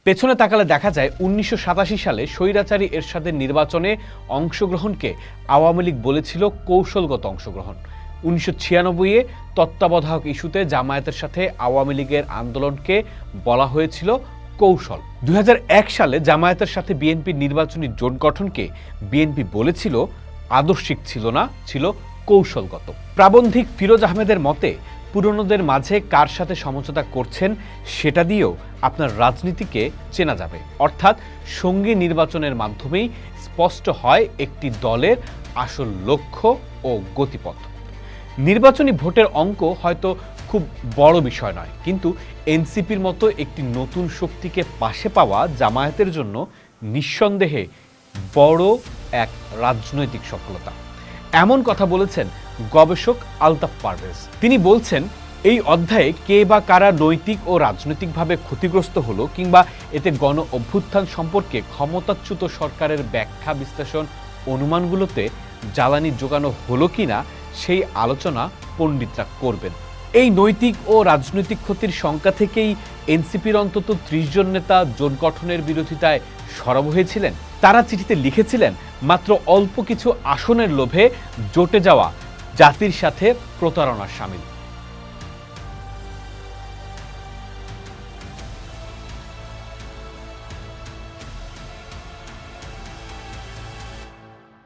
পেছনে তাকালে দেখা যায় ১৯৮৭ সালে স্বৈরাচারী এরশাদের নির্বাচনে অংশগ্রহণকে আওয়ামী লীগ বলেছিল কৌশলগত অংশগ্রহণ। ১৯৯৬-এ তত্ত্বাবধায়ক ইস্যুতে জামায়াতের সাথে আওয়ামী লীগের আন্দোলনকে বলা হয়েছিল কৌশল। ২০০১ সালে জামায়াতের সাথে বিএনপির নির্বাচনী জোট গঠনকে বিএনপি বলেছিল আদর্শিক ছিল না, ছিল কৌশলগত। প্রাবন্ধিক ফিরোজ আহমেদের মতে পুরনোদের মাঝে কার সাথে সমঝোতা করছেন সেটা দিয়েও আপনার রাজনীতিকে চেনা যাবে। অর্থাৎ সঙ্গী নির্বাচনের মাধ্যমেই স্পষ্ট হয় একটি দলের আসল লক্ষ্য ও গতিপথ। নির্বাচনী ভোটের অঙ্ক হয়তো খুব বড় বিষয় নয়, কিন্তু এনসিপির মতো একটি নতুন শক্তিকে পাশে পাওয়া জামায়াতের জন্য নিঃসন্দেহে বড় এক রাজনৈতিক সফলতা। এমন কথা বলেছেন গবেষক আলতাফ পারভেজ। তিনি বলছেন, এই অধ্যায়ে কে বা কারা নৈতিক ও রাজনৈতিকভাবে ক্ষতিগ্রস্ত হলো কিংবা এতে গণ অভ্যুত্থান সম্পর্কে ক্ষমতাচ্যুত সরকারের ব্যাখ্যা বিশ্লেষণ অনুমানগুলোতে জ্বালানি জোগানো হলো কিনা সেই আলোচনা পণ্ডিতরা করবেন। এই নৈতিক ও রাজনৈতিক ক্ষতির শঙ্কা থেকেই এনসিপির অন্তত ৩০ জন নেতা জোট গঠনের বিরোধিতায় সরব হয়েছিলেন। তারা চিঠিতে লিখেছিলেন, মাত্র অল্প কিছু আসনের লোভে জোটে যাওয়া জাতির সাথে প্রতারণার শামিল।